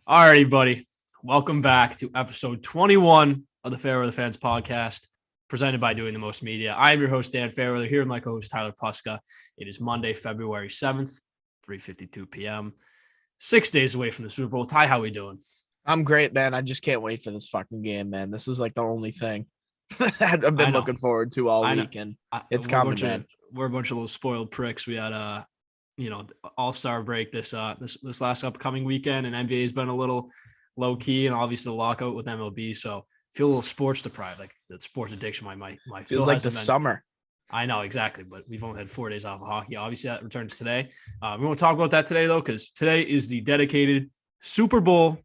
All righty, buddy. Welcome back to episode 21 of the Fairweather Fans Podcast, presented by Doing the Most Media. I am your host, Dan Fairweather, here with my co-host, Tyler Puska. It is Monday, February 7th, 3:52 p.m., 6 days away from the Super Bowl. Ty, how we doing? I'm great, man. I just can't wait for this fucking game, man. This is like the only thing I've been looking forward to all week, and it's coming, man. We're a bunch of little spoiled pricks. We had All-Star break this last upcoming weekend, and NBA has been a little low key, and obviously the lockout with MLB. So feel a little sports deprived, like that sports addiction. My feels like the summer. I know exactly, but we've only had 4 days off of hockey. Obviously, that returns today. We won't talk about that today though, because today is the dedicated Super Bowl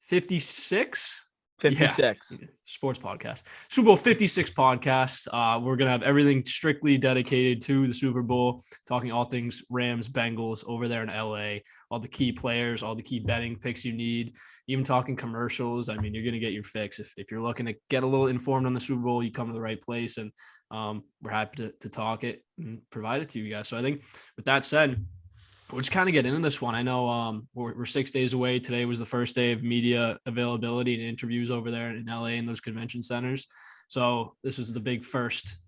56. 56 sports podcast, Super Bowl 56 podcast. We're gonna have everything strictly dedicated to the Super Bowl, talking all things Rams, Bengals over there in LA, all the key players, all the key betting picks you need, even talking commercials. I mean, you're gonna get your fix if you're looking to get a little informed on the Super Bowl. You come to the right place, and we're happy to talk it and provide it to you guys. So I think with that said, we'll just kind of get into this one. I know we're 6 days away. Today was the first day of media availability and interviews over there in LA in those convention centers. So this is the big first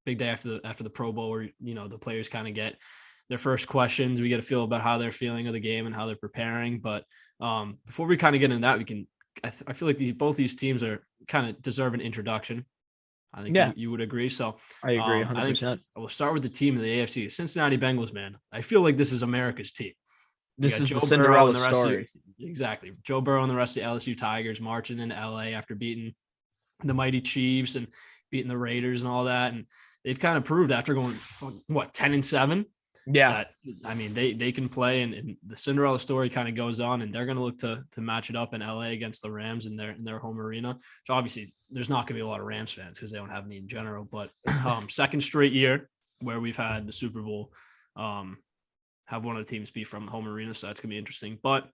big day after the Pro Bowl, where the players kind of get their first questions. We get a feel about how they're feeling of the game and how they're preparing. But before we kind of get into that, I feel like both these teams are kind of deserve an introduction. I think you would agree. So I agree 100%. I think we'll start with the team of the AFC, the Cincinnati Bengals, man. I feel like this is America's team. This is the Cinderella story. Exactly. Joe Burrow and the rest of the LSU Tigers marching into LA after beating the mighty Chiefs and beating the Raiders and all that. And they've kind of proved after going, 10-7? Yeah. They can play, and the Cinderella story kind of goes on, and they're going to look to match it up in LA against the Rams in their home arena. So obviously there's not going to be a lot of Rams fans because they don't have any in general, but second straight year where we've had the Super Bowl have one of the teams be from the home arena. So that's going to be interesting. But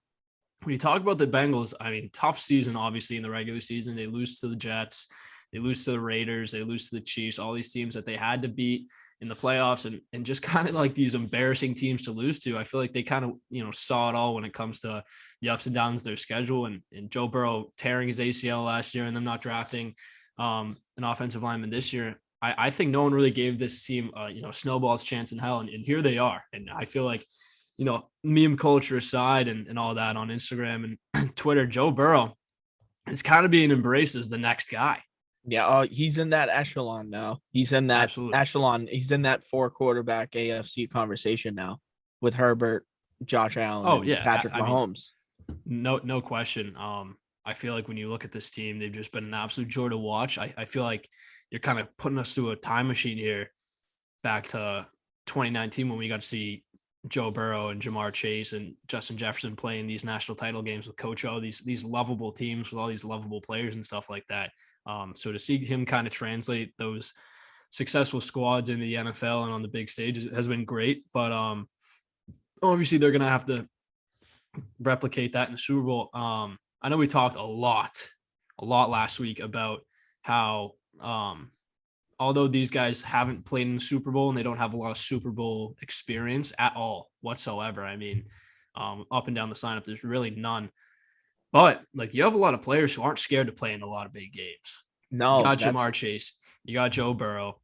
when you talk about the Bengals, I mean, tough season, obviously in the regular season. They lose to the Jets, they lose to the Raiders, they lose to the Chiefs, all these teams that they had to beat in the playoffs, and just kind of like these embarrassing teams to lose to. I feel like they kind of, saw it all when it comes to the ups and downs of their schedule, and Joe Burrow tearing his ACL last year and them not drafting an offensive lineman this year. I think no one really gave this team, snowball's chance in hell. And here they are. And I feel like, meme culture aside and all that on Instagram and Twitter, Joe Burrow is kind of being embraced as the next guy. Yeah, he's in that echelon now. He's in that echelon. He's in that 4-quarterback AFC conversation now with Herbert, Josh Allen, Patrick Mahomes. No question. I feel like when you look at this team, they've just been an absolute joy to watch. I feel like you're kind of putting us through a time machine here back to 2019 when we got to see Joe Burrow and Jamar Chase and Justin Jefferson playing these national title games with Coach O, these lovable teams with all these lovable players and stuff like that. So to see him kind of translate those successful squads in the NFL and on the big stage has been great. But obviously they're going to have to replicate that in the Super Bowl. I know we talked a lot last week about how although these guys haven't played in the Super Bowl and they don't have a lot of Super Bowl experience at all whatsoever. I mean, up and down the lineup, there's really none. But like you have a lot of players who aren't scared to play in a lot of big games. No, you got Jamar Chase, you got Joe Burrow,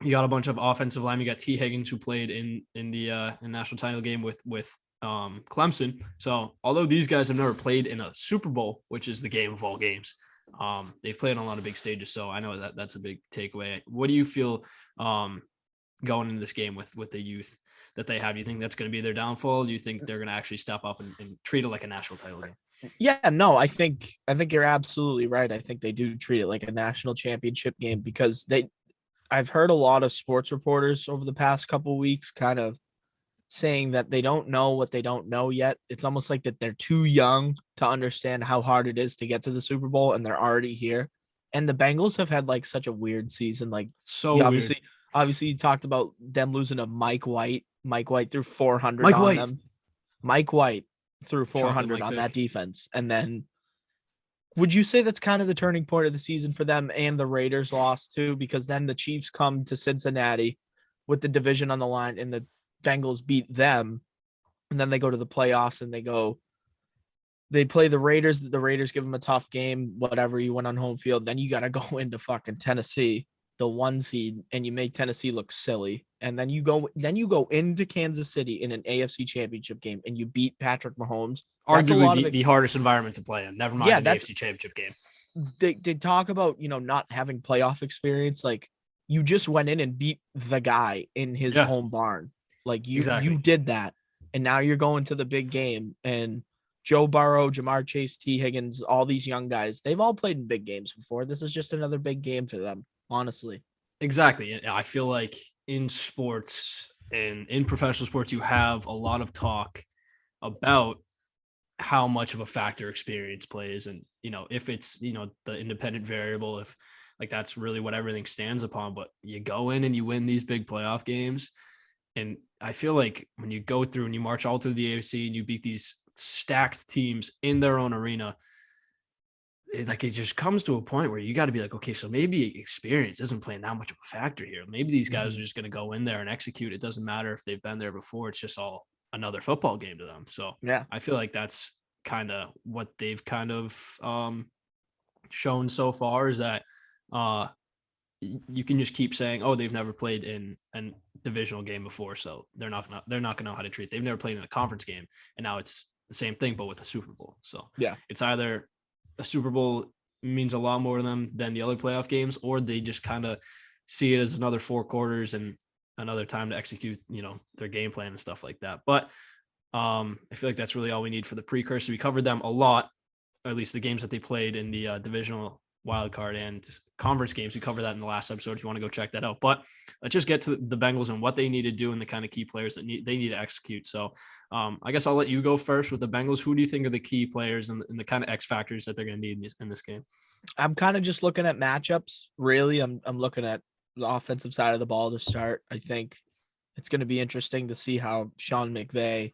you got a bunch of offensive linemen. You got T. Higgins, who played in the national title game with Clemson. So although these guys have never played in a Super Bowl, which is the game of all games, they've played on a lot of big stages. So I know that's a big takeaway. What do you feel going into this game with the youth that they have? Do you think that's going to be their downfall? Do you think they're going to actually step up and treat it like a national title game? Yeah, no, I think you're absolutely right. I think they do treat it like a national championship game because I've heard a lot of sports reporters over the past couple of weeks kind of saying that they don't know what they don't know yet. It's almost like that they're too young to understand how hard it is to get to the Super Bowl, and they're already here. And the Bengals have had like such a weird season. Like obviously you talked about them losing to Mike White. Mike White threw 400 on them. Mike White threw 400 on that defense. And then would you say that's kind of the turning point of the season for them, and the Raiders lost too? Because then the Chiefs come to Cincinnati with the division on the line and the Bengals beat them. And then they go to the playoffs and they go They play the Raiders. The Raiders give them a tough game, whatever. You went on home field. Then you got to go into fucking Tennessee, the 1 seed, and you make Tennessee look silly. And then you go into Kansas City in an AFC championship game and you beat Patrick Mahomes. Arguably the hardest environment to play in. Never mind an AFC championship game. They talk about, not having playoff experience. Like, you just went in and beat the guy in his home barn. Like, you did that. And now you're going to the big game, and Joe Burrow, Jamar Chase, T. Higgins, all these young guys, they've all played in big games before. This is just another big game for them, honestly. Exactly. I feel like in sports and in professional sports, you have a lot of talk about how much of a factor experience plays. And, if it's, the independent variable, if like that's really what everything stands upon, but you go in and you win these big playoff games. And I feel like when you go through and you march all through the AFC and you beat these stacked teams in their own arena, it just comes to a point where you got to be like, okay, so maybe experience isn't playing that much of a factor here. Maybe these guys are just going to go in there and execute. It doesn't matter if they've been there before. It's just all another football game to them. So yeah, I feel like that's kind of what they've kind of shown so far, is that you can just keep saying, oh, they've never played in a divisional game before, so they're not gonna know how to treat. They've never played in a conference game, and now it's the same thing but with a Super Bowl. So yeah, it's either a Super Bowl means a lot more to them than the other playoff games, or they just kind of see it as another 4 quarters and another time to execute, their game plan and stuff like that. But I feel like that's really all we need for the precursor. We covered them a lot, or at least the games that they played in the divisional wild card and conference games. We covered that in the last episode if you want to go check that out. But let's just get to the Bengals and what they need to do and the kind of key players that they need to execute. So I guess I'll let you go first with the Bengals. Who do you think are the key players and the kind of X factors that they're going to need in this game? I'm kind of just looking at matchups. Really, I'm looking at the offensive side of the ball to start. I think it's going to be interesting to see how Sean McVay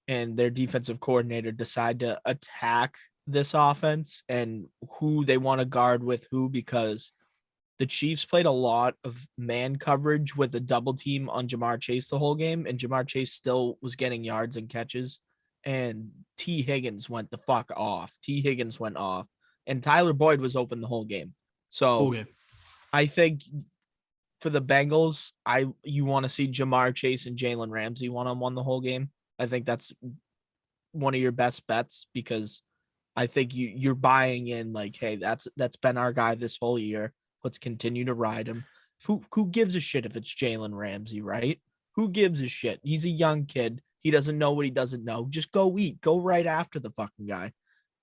and their defensive coordinator decide to attack this offense and who they want to guard with who, because the Chiefs played a lot of man coverage with a double team on Jamar Chase the whole game, and Jamar Chase still was getting yards and catches, and T. Higgins went the fuck off. T. Higgins went off, and Tyler Boyd was open the whole game. So I think for the Bengals, you want to see Jamar Chase and Jalen Ramsey one-on-one the whole game. I think that's one of your best bets, because I think you're buying in like, hey, that's been our guy this whole year. Let's continue to ride him. Who gives a shit if it's Jalen Ramsey, right? Who gives a shit? He's a young kid. He doesn't know what he doesn't know. Just go eat. Go right after the fucking guy.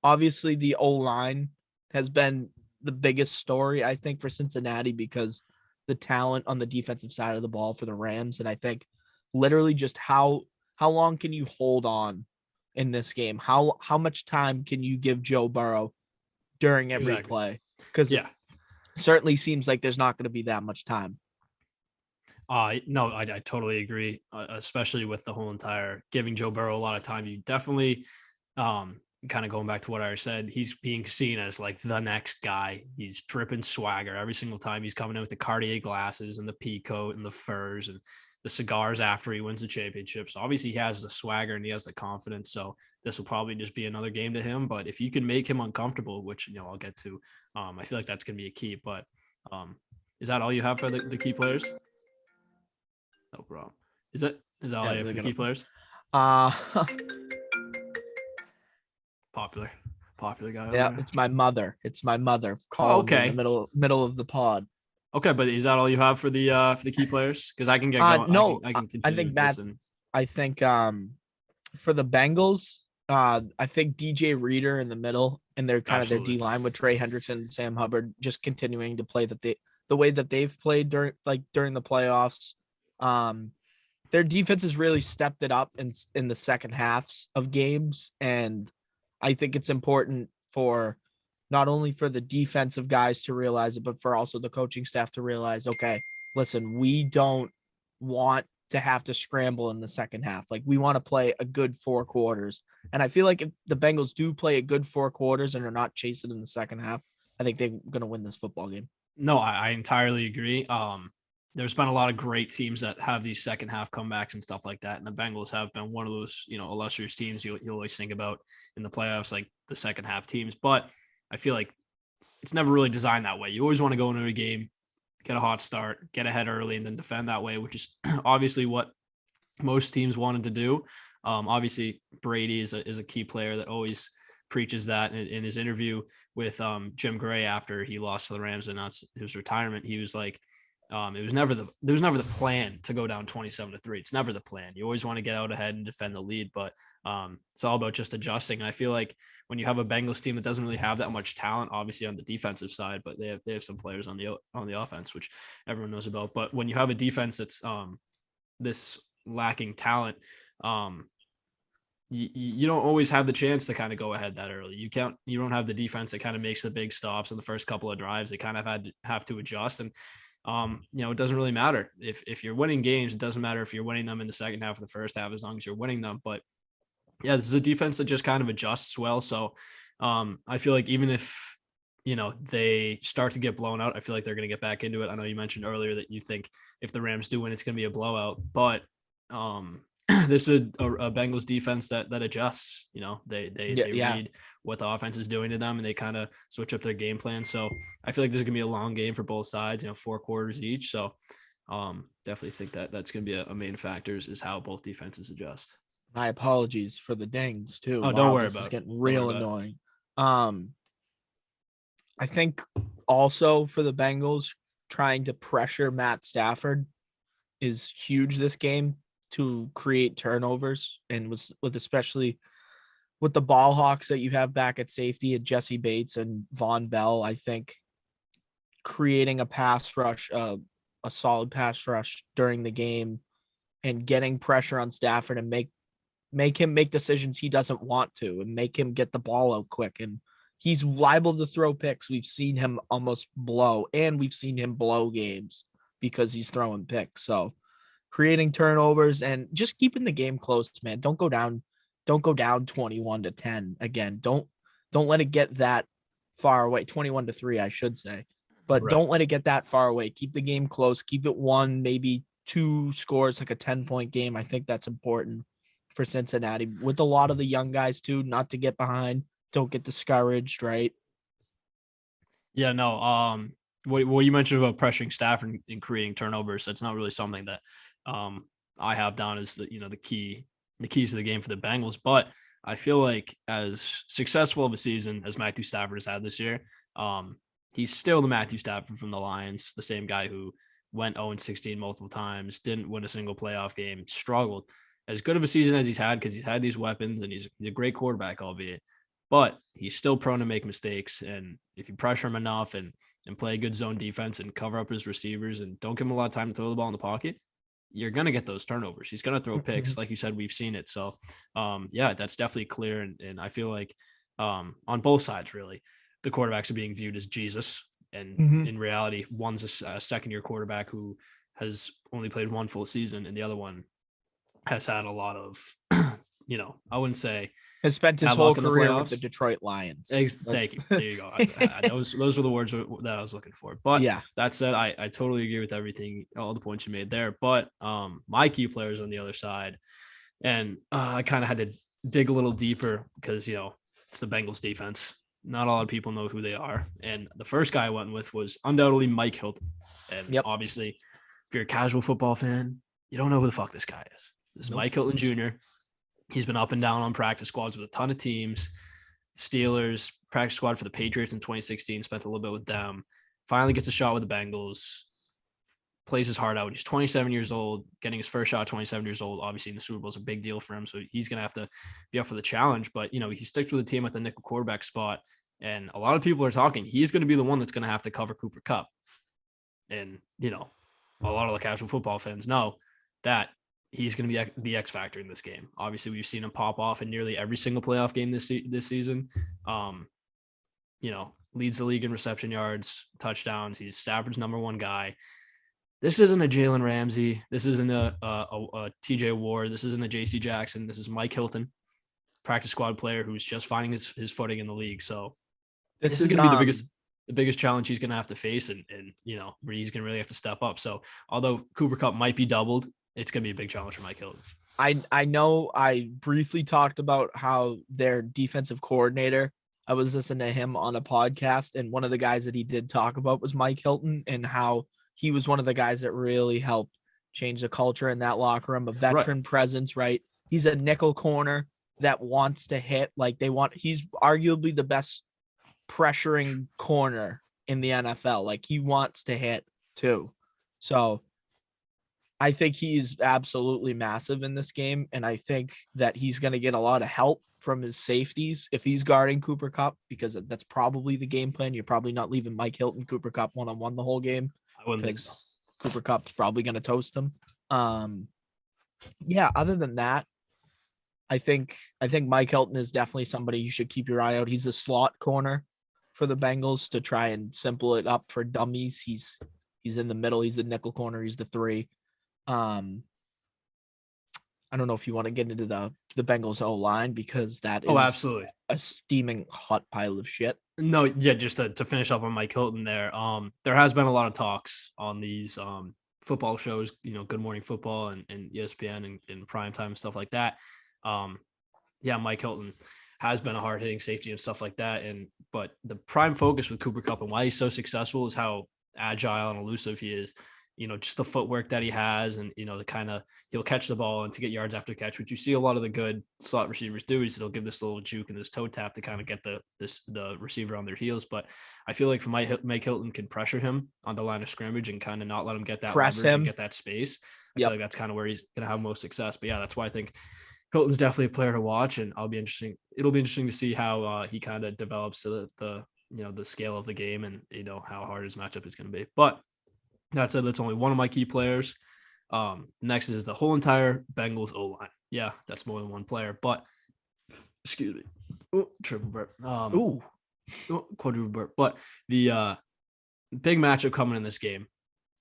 Obviously, the O-line has been the biggest story, I think, for Cincinnati, because the talent on the defensive side of the ball for the Rams. And I think literally just how long can you hold on in this game? How much time can you give Joe Burrow during every play? Because it certainly seems like there's not going to be that much time. No, I totally agree, especially with the whole entire giving Joe Burrow a lot of time. You definitely, kind of going back to what I said, he's being seen as like the next guy. He's dripping swagger every single time he's coming in with the Cartier glasses and the pea coat and the furs and the cigars after he wins the championship. So obviously he has the swagger and he has the confidence. So this will probably just be another game to him. But if you can make him uncomfortable, which, I'll get to, I feel like that's going to be a key. But is that all you have for the key players? No problem. Is that all I have for the key players? Popular guy. Yeah, it's my mother. Calling in the middle of the pod. Okay, but is that all you have for the key players? Because I can get going. No, I can continue. I think for the Bengals, I think DJ Reader in the middle, and they're kind of their D line with Trey Hendrickson and Sam Hubbard just continuing to play the way that they've played during the playoffs. Their defense has really stepped it up in the second halves of games, and I think it's important for not only for the defensive guys to realize it, but for also the coaching staff to realize, okay, listen, we don't want to have to scramble in the second half. Like, we want to play a good 4 quarters. And I feel like if the Bengals do play a good 4 quarters and are not chasing in the second half, I think they're going to win this football game. No, I entirely agree. there's been a lot of great teams that have these second half comebacks and stuff like that. And the Bengals have been one of those, illustrious teams you always think about in the playoffs, like the second half teams. But I feel like it's never really designed that way. You always want to go into a game, get a hot start, get ahead early, and then defend that way, which is obviously what most teams wanted to do. Obviously, Brady is a key player that always preaches that. In his interview with Jim Gray after he lost to the Rams and announced his retirement, he was like, there was never the plan to go down 27-3. It's never the plan. You always want to get out ahead and defend the lead, but it's all about just adjusting. And I feel like when you have a Bengals team that doesn't really have that much talent, obviously on the defensive side, but they have some players on the offense, which everyone knows about. But when you have a defense that's this lacking talent, you don't always have the chance to kind of go ahead that early. You don't have the defense that kind of makes the big stops in the first couple of drives. They kind of have to adjust. And it doesn't really matter if you're winning games. It doesn't matter if you're winning them in the second half or the first half, as long as you're winning them. But yeah, this is a defense that just kind of adjusts well. So I feel like even if, they start to get blown out, I feel like they're going to get back into it. I know you mentioned earlier that you think if the Rams do win, it's going to be a blowout, but this is a Bengals defense that adjusts. They read what the offense is doing to them, and they kind of switch up their game plan. So I feel like this is gonna be a long game for both sides. 4 quarters each. So definitely think that's gonna be a main factor is how both defenses adjust. My apologies for the dings too. Oh, don't worry this about is it. getting real annoying. I think also for the Bengals, trying to pressure Matt Stafford is huge this game to create turnovers, and especially with the ball hawks that you have back at safety and Jesse Bates and Von Bell. I think creating a pass rush, a solid pass rush during the game and getting pressure on Stafford and make him make decisions he doesn't want to and make him get the ball out quick. And he's liable to throw picks. We've seen him almost blow, and we've seen him blow games because he's throwing picks. So creating turnovers and just keeping the game close, man. Don't go down 21-10 again. Don't let it get that far away. 21-3, I should say. But Don't let it get that far away. Keep the game close. Keep it 1, maybe 2 scores, like a 10-point game. I think that's important for Cincinnati with a lot of the young guys too, not to get behind. Don't get discouraged, right? Yeah, no. What you mentioned about pressuring Stafford and creating turnovers, that's not really something that I have down as the keys to the game for the Bengals. But I feel like as successful of a season as Matthew Stafford has had this year, he's still the Matthew Stafford from the Lions, the same guy who went 0-16 multiple times, didn't win a single playoff game, struggled. As good of a season as he's had, because he's had these weapons and he's a great quarterback, albeit, but he's still prone to make mistakes. And if you pressure him enough and play a good zone defense and cover up his receivers and don't give him a lot of time to throw the ball in the pocket, you're going to get those turnovers. He's going to throw picks. Like you said, we've seen it. So that's definitely clear. And I feel like on both sides, really, the quarterbacks are being viewed as Jesus. And in reality, one's a second-year quarterback who has only played 1 full season, and the other one has had a lot of, I wouldn't say has spent his whole career with the Detroit Lions. Thank you. There you go. Those were the words that I was looking for. But yeah, that said, I totally agree with everything, all the points you made there. But my key players on the other side, and I kind of had to dig a little deeper because, it's the Bengals defense. Not a lot of people know who they are. And the first guy I went with was undoubtedly Mike Hilton. And obviously, if you're a casual football fan, you don't know who the fuck this guy is. This is Mike Hilton Jr. He's been up and down on practice squads with a ton of teams. Steelers, practice squad for the Patriots in 2016, spent a little bit with them. Finally gets a shot with the Bengals. Plays his heart out. He's 27 years old, getting his first shot at 27 years old. Obviously, in the Super Bowl is a big deal for him, so he's going to have to be up for the challenge. But, he sticks with the team at the nickel quarterback spot, and a lot of people are talking he's going to be the one that's going to have to cover Cooper Kupp. And, a lot of the casual football fans know that he's going to be the X factor in this game. Obviously, we've seen him pop off in nearly every single playoff game this season. Leads the league in reception yards, touchdowns. He's Stafford's number 1 guy. This isn't a Jalen Ramsey. This isn't a TJ Ward. This isn't a JC Jackson. This is Mike Hilton, practice squad player who's just finding his footing in the league. So this is going to be the biggest. the biggest challenge he's going to have to face, and where he's going to really have to step up. So although Cooper Kupp might be doubled, it's going to be a big challenge for Mike Hilton. I know I briefly talked about how their defensive coordinator, I was listening to him on a podcast, and one of the guys that he did talk about was Mike Hilton, and how he was one of the guys that really helped change the culture in that locker room, a veteran presence, right? He's a nickel corner that wants to hit. He's arguably the best pressuring corner in the NFL. Like, he wants to hit too. So I think he's absolutely massive in this game, and I think that he's going to get a lot of help from his safeties if he's guarding Cooper Kupp, because that's probably the game plan. You're probably not leaving Mike Hilton, Cooper Kupp one-on-one the whole game. I wouldn't think so. Cooper Kupp's probably going to toast him. Other than that, I think Mike Hilton is definitely somebody you should keep your eye out. He's a slot corner for the Bengals to try and simple it up for dummies. He's in the middle. He's the nickel corner. He's the 3. I don't know if you want to get into the Bengals O-line, because that is absolutely a steaming hot pile of shit. No, yeah, just to finish up on Mike Hilton there. There has been a lot of talks on these football shows, Good Morning Football and ESPN and primetime and stuff like that. Mike Hilton has been a hard-hitting safety and stuff like that. But the prime focus with Cooper Kupp and why he's so successful is how agile and elusive he is. Just the footwork that he has, and the kind of, he'll catch the ball and to get yards after catch, which you see a lot of the good slot receivers do, is they'll give this little juke and this toe tap to kind of get the receiver on their heels. But I feel like Mike Hilton can pressure him on the line of scrimmage and kind of not let him get that Press leverage him and get that space. I feel like that's kind of where he's going to have most success. But yeah, that's why I think Hilton's definitely a player to watch, and it'll be interesting to see how he kind of develops to the scale of the game, and how hard his matchup is going to be. But that said, that's only one of my key players. Next is the whole entire Bengals O-line. Yeah, that's more than one player, but excuse me. Triple burp. Quadruple burp. But the big matchup coming in this game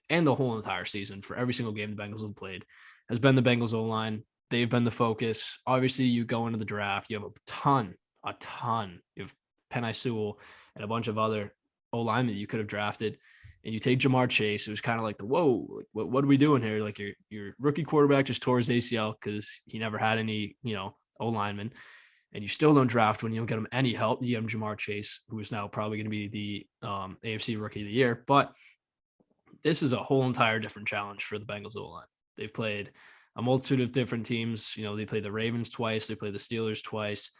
and the whole entire season for every single game the Bengals have played has been the Bengals O-line. They've been the focus. Obviously, you go into the draft, you have a ton. You have Penei Sewell and a bunch of other O-linemen that you could have drafted. And you take Jamar Chase, it was kind of like, whoa, what are we doing here? Like, your rookie quarterback just tore his ACL because he never had any, O-lineman, and you still don't draft when you don't get him any help. You get him Jamar Chase, who is now probably going to be the AFC Rookie of the Year. But this is a whole entire different challenge for the Bengals O-line. They've played a multitude of different teams. They played the Ravens twice. They played the Steelers twice.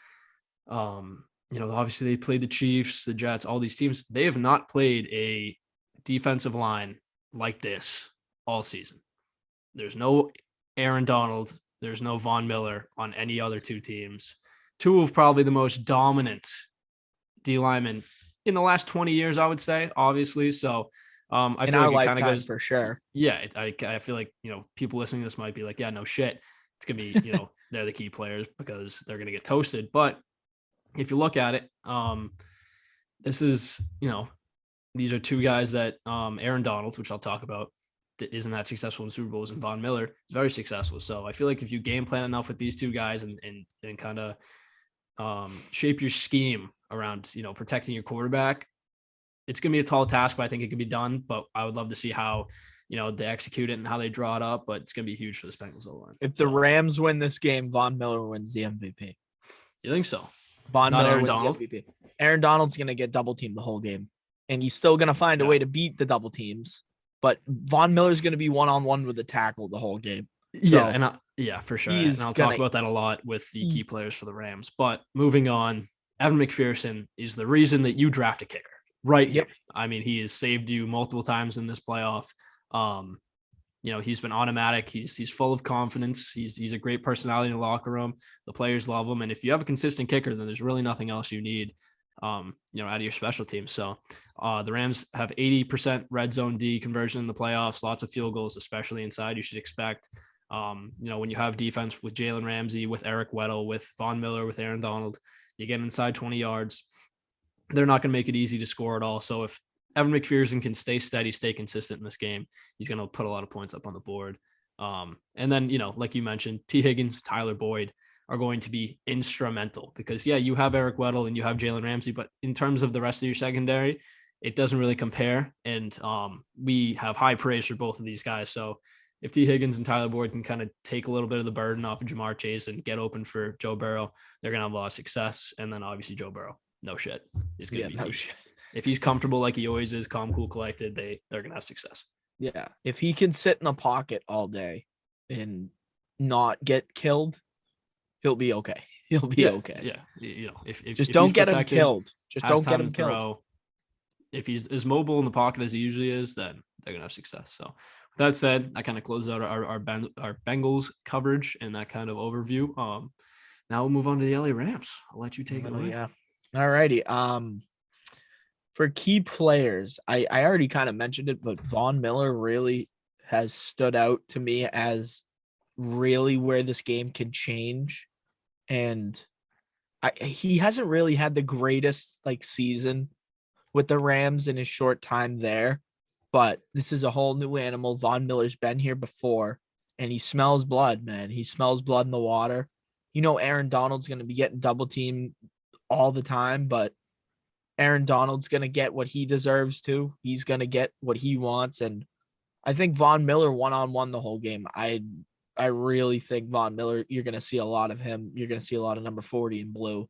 Obviously they played the Chiefs, the Jets, all these teams. They have not played a defensive line like this all season. There's no Aaron Donald. There's no Von Miller on any other two teams. Two of probably the most dominant D linemen in the last 20 years, I would say, obviously. So I feel like it kind of goes for sure. Yeah. I feel like, people listening to this might be like, yeah, no shit. It's going to be, they're the key players because they're going to get toasted. But if you look at it, this is, these are two guys that Aaron Donald, which I'll talk about, that isn't that successful in Super Bowls, and Von Miller is very successful. So I feel like if you game plan enough with these two guys and kind of shape your scheme around, protecting your quarterback, it's going to be a tall task, but I think it can be done. But I would love to see how, they execute it and how they draw it up. But it's going to be huge for this Bengals O-line. If the Rams win this game, Von Miller wins the MVP. You think so? Von Miller wins the MVP. Aaron Donald's going to get double teamed the whole game, and he's still going to find a way to beat the double teams. But Von Miller's going to be one-on-one with the tackle the whole game. For sure. And I'll talk about that a lot with the key players for the Rams. But moving on, Evan McPherson is the reason that you draft a kicker right here. I mean, he has saved you multiple times in this playoff. He's been automatic. He's full of confidence. He's a great personality in the locker room. The players love him. And if you have a consistent kicker, then there's really nothing else you need, out of your special team. So the Rams have 80% red zone D conversion in the playoffs, lots of field goals, especially inside. You should expect, when you have defense with Jalen Ramsey, with Eric Weddle, with Von Miller, with Aaron Donald, you get inside 20 yards. They're not going to make it easy to score at all. So if Evan McPherson can stay steady, stay consistent in this game, he's going to put a lot of points up on the board. And then, like you mentioned, T. Higgins, Tyler Boyd are going to be instrumental because, you have Eric Weddle and you have Jalen Ramsey, but in terms of the rest of your secondary, it doesn't really compare. And we have high praise for both of these guys. So if T. Higgins and Tyler Boyd can kind of take a little bit of the burden off of Jamar Chase and get open for Joe Burrow, they're going to have a lot of success. And then obviously Joe Burrow, no shit, is going to be shit. If he's comfortable like he always is, calm, cool, collected, they're going to have success. Yeah. If he can sit in the pocket all day and not get killed, he'll be okay. He'll be okay. Yeah. You know, if just if don't he's get him protected, killed. Just don't get time him to killed. throw, if he's as mobile in the pocket as he usually is, then they're going to have success. So with that said, I kind of closed out our Bengals coverage and that kind of overview. Now we'll move on to the LA Rams. I'll let you take it away. Yeah. All righty. For key players, I already kind of mentioned it, but Von Miller really has stood out to me as really where this game can change. And he hasn't really had the greatest season with the Rams in his short time there, but this is a whole new animal. Von Miller's been here before, and he smells blood, man. He smells blood in the water. Aaron Donald's going to be getting double teamed all the time, but Aaron Donald's going to get what he deserves to. He's going to get what he wants, and I think Von Miller one-on-one the whole game. I really think Von Miller, you're going to see a lot of him. You're going to see a lot of number 40 in blue.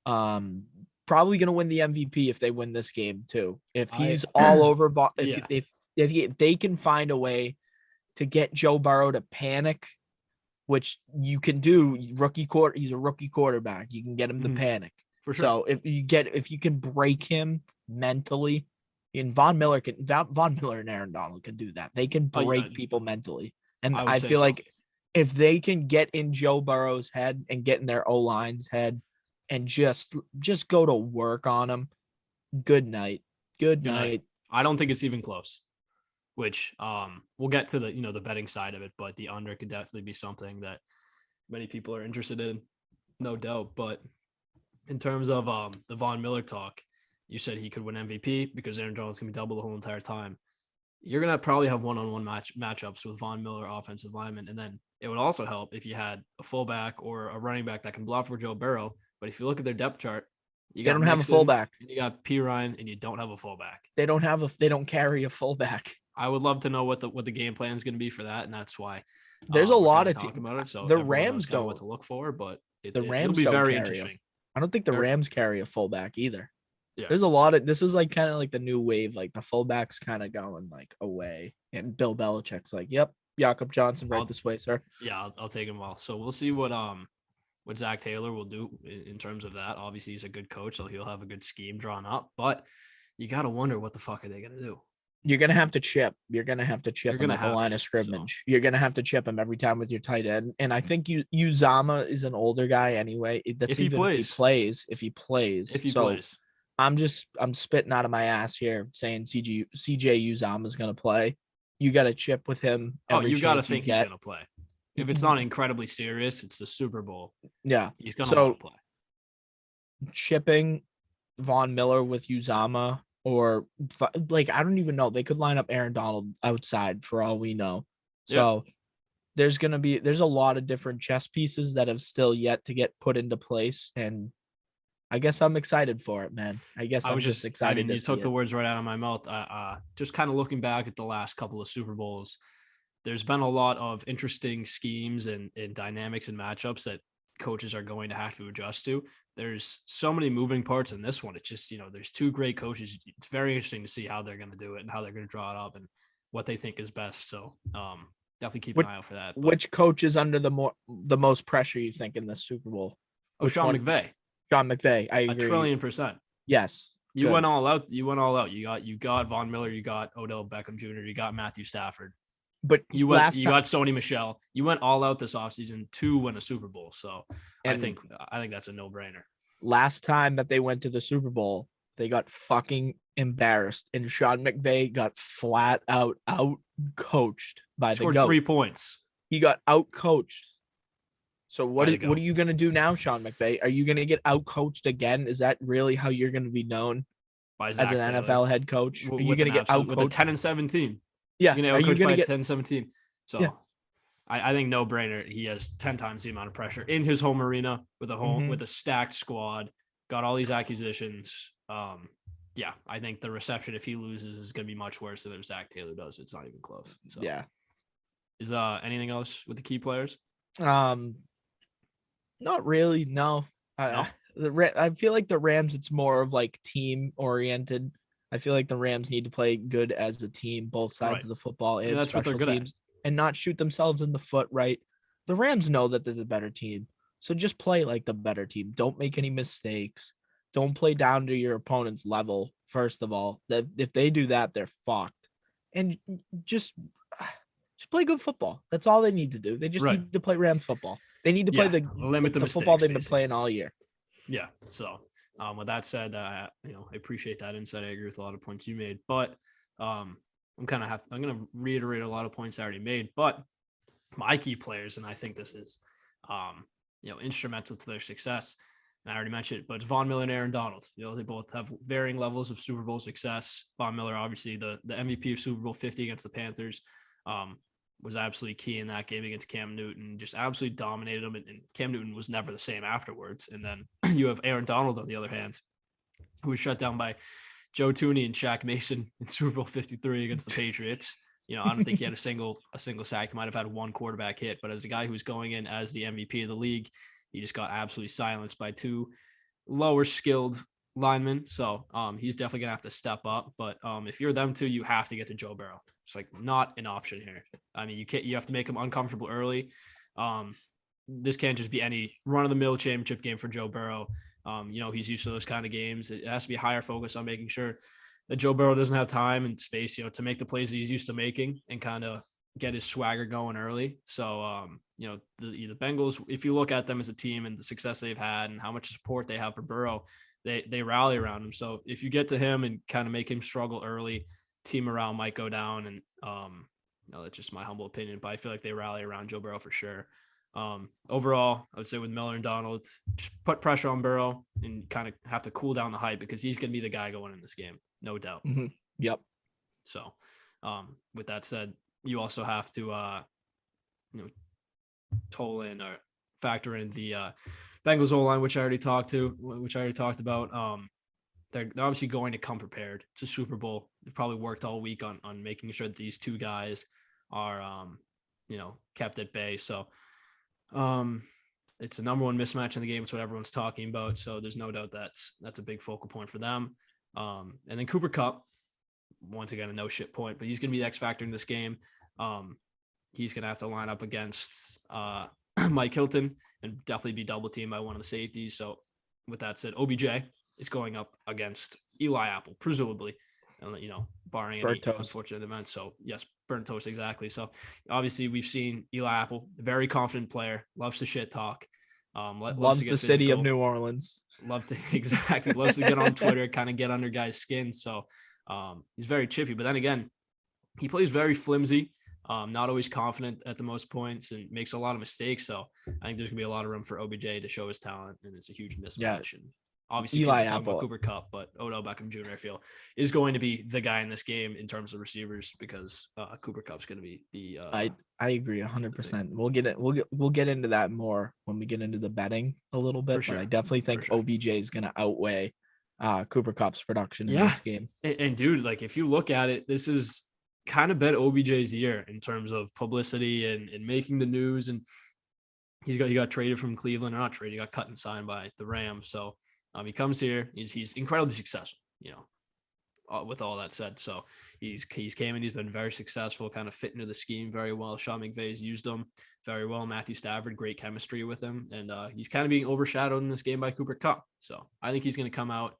Probably going to win the MVP if they win this game too. If he's all over, if they can find a way to get Joe Burrow to panic, which you can do, he's a rookie quarterback. You can get him to panic. For sure. So if you can break him mentally, and Von Miller and Aaron Donald can do that. They can break people mentally. And I feel like if they can get in Joe Burrow's head and get in their O-line's head and just go to work on him, good night. Good night. I don't think it's even close, which we'll get to the betting side of it, but the under could definitely be something that many people are interested in, no doubt. But in terms of the Von Miller talk, you said he could win MVP because Aaron Donald's going to be double the whole entire time. You're going to probably have one-on-one matchups with Von Miller offensive linemen. And then it would also help if you had a fullback or a running back that can block for Joe Burrow. But if you look at their depth chart, they don't have a fullback. You got P. Ryan, and you don't have a fullback. They don't carry a fullback. I would love to know what the game plan is going to be for that, and that's why there's a lot of talk about it. So the Rams don't know what to look for, but the Rams it'll be very carry interesting. I don't think the Rams carry a fullback either. Yeah. There's a lot of this is kind of the new wave, the fullback's kind of going away, and Bill Belichick's yep, Jakob Johnson right this way, sir. Yeah, I'll take him well. So we'll see what Zach Taylor will do in terms of that. Obviously, he's a good coach, so he'll have a good scheme drawn up. But you got to wonder what the fuck are they going to do? You're going to have to chip. You're going to have to chip him at the line of scrimmage. So. You're going to have to chip him every time with your tight end. And I think Uzama is an older guy anyway. If he plays. I'm spitting out of my ass here saying CJ Uzama is going to play. You got to chip with him. You got to think he's going to play. If it's not incredibly serious, it's the Super Bowl. Yeah. He's going to want to play. Chipping Von Miller with Uzama, or I don't even know. They could line up Aaron Donald outside for all we know. So there's a lot of different chess pieces that have still yet to get put into place. And I guess I'm excited for it, man. I guess I'm just excited. You took the words right out of my mouth. Just kind of looking back at the last couple of Super Bowls, there's been a lot of interesting schemes and dynamics and matchups that coaches are going to have to adjust to. There's so many moving parts in this one. It's just, there's two great coaches. It's very interesting to see how they're going to do it and how they're going to draw it up and what they think is best. So definitely keep an eye out for that. But which coach is under the most pressure, you think, in this Super Bowl? Sean McVay. Sean McVay. I agree. 1,000,000,000%. Yes. You went all out. You got Von Miller. You got Odell Beckham Jr. You got Matthew Stafford. But you got Sony Michel. You went all out this offseason to win a Super Bowl. So I think that's a no-brainer. Last time that they went to the Super Bowl, they got fucking embarrassed, and Sean McVay got flat out coached by the GOAT. Scored 3 points. He got out coached. So what are you going to do now, Sean McVay? Are you going to get out coached again? Is that really how you're going to be known as an NFL head coach? Are you going to get out coached with a 10-17? Yeah. Are you going to get 10-17? So yeah. I think no brainer. He has 10 times the amount of pressure in his home arena with a stacked squad, got all these acquisitions. yeah, I think the reception if he loses is going to be much worse than if Zach Taylor does. It's not even close. So Yeah. Is anything else with the key players? Not really. No. No. I feel like the Rams, it's more of like team oriented. I feel like the Rams need to play good as a team, both sides Right. of the football I mean, and that's what they're special good teams, and not shoot themselves in the foot. Right. The Rams know that they're the better team. So just play like the better team. Don't make any mistakes. Don't play down to your opponent's level. First of all, that if they do that, they're fucked. And just play good football. That's all they need to do. They just Right. need to play Rams football. They need to play limit the football mistakes, they've been basically. playing all year. Yeah. So, with that said, I appreciate that insight. I agree with a lot of points you made, but I'm going to reiterate a lot of points I already made, but my key players, and I think this is, instrumental to their success. And I already mentioned it, but it's Von Miller and Aaron Donald. They both have varying levels of Super Bowl success. Von Miller, obviously the MVP of Super Bowl 50 against the Panthers, was absolutely key in that game against Cam Newton, just absolutely dominated him. And Cam Newton was never the same afterwards. And then you have Aaron Donald, on the other hand, who was shut down by Joe Tooney and Shaq Mason in Super Bowl 53 against the Patriots. I don't think he had a single sack. He might have had one quarterback hit, but as a guy who's going in as the MVP of the league, he just got absolutely silenced by two lower skilled linemen. So he's definitely going to have to step up. But if you're them two, you have to get to Joe Burrow. It's like not an option here. I mean, you have to make him uncomfortable early. This can't just be any run of the mill championship game for Joe Burrow. He's used to those kind of games. It has to be higher focus on making sure that Joe Burrow doesn't have time and space, to make the plays that he's used to making and kind of get his swagger going early. So, the Bengals, if you look at them as a team and the success they've had and how much support they have for Burrow, they rally around him. So if you get to him and kind of make him struggle early, team around might go down. And, that's just my humble opinion, but I feel like they rally around Joe Burrow for sure. Overall, I would say with Miller and Donald, just put pressure on Burrow and kind of have to cool down the hype because he's going to be the guy going in this game. No doubt. Mm-hmm. Yep. So, with that said, you also have to, toll in or factor in the Bengals O-line, which I already talked about. They're obviously going to come prepared. It's a Super Bowl. They've probably worked all week on making sure that these two guys are, kept at bay. So, it's the number one mismatch in the game. It's what everyone's talking about. So there's no doubt that's a big focal point for them. And then Cooper Kupp, once again, a no shit point, but he's going to be the X factor in this game. He's going to have to line up against Mike Hilton and definitely be double teamed by one of the safeties. So with that said, OBJ is going up against Eli Apple, presumably, and barring any unfortunate events. So yes, burnt toast, exactly. So obviously we've seen Eli Apple, a very confident player, loves to shit talk, loves to get the city of New Orleans. Loves to get on Twitter, kind of get under guys' skin. So he's very chippy, but then again, he plays very flimsy, not always confident at the most points and makes a lot of mistakes. So I think there's gonna be a lot of room for OBJ to show his talent, and it's a huge mismatch. Yeah. And obviously, Eli Apple, about Cooper Kupp, but Odell Beckham Jr. I feel is going to be the guy in this game in terms of receivers because Cooper Kupp's going to be the. I agree 100%. We'll get into that more when we get into the betting a little bit. Sure. But I definitely think OBJ is going to outweigh Cooper Kupp's production in this game. And dude, like if you look at it, this is kind of been OBJ's year in terms of publicity and making the news. And he got traded from Cleveland, or not traded, he got cut and signed by the Rams. So. He comes here. He's incredibly successful, with all that said. So he's came in. He's been very successful, kind of fit into the scheme very well. Sean McVay's used him very well. Matthew Stafford, great chemistry with him. And he's kind of being overshadowed in this game by Cooper Kupp. So I think he's going to come out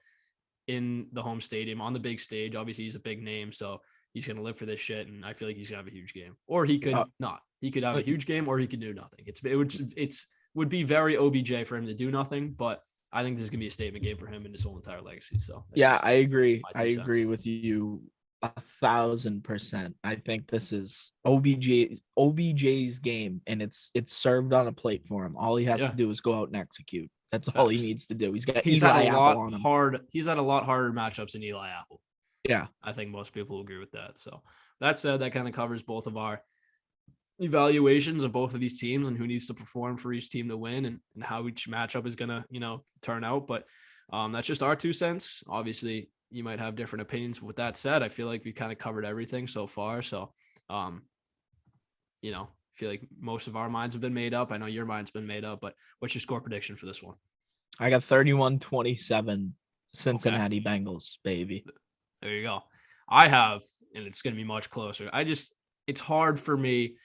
in the home stadium on the big stage. Obviously, he's a big name. So he's going to live for this shit. And I feel like he's going to have a huge game. Or he could not. He could have a huge game or he could do nothing. It would be very OBJ for him to do nothing. But I think this is going to be a statement game for him and his whole entire legacy. So yeah, I agree. I agree with you 1,000%. I think this is OBJ's game, and it's served on a plate for him. All he has to do is go out and execute. That's all he needs to do. He's had a lot harder matchups than Eli Apple. Yeah, I think most people will agree with that. So that said, that kind of covers both of our evaluations of both of these teams and who needs to perform for each team to win and how each matchup is going to, turn out. But that's just our 2 cents. Obviously, you might have different opinions. With that said, I feel like we kind of covered everything so far. So, I feel like most of our minds have been made up. I know your mind's been made up, but what's your score prediction for this one? I got 31-27 Cincinnati Bengals, baby. There you go. I have, and it's going to be much closer. It's hard for me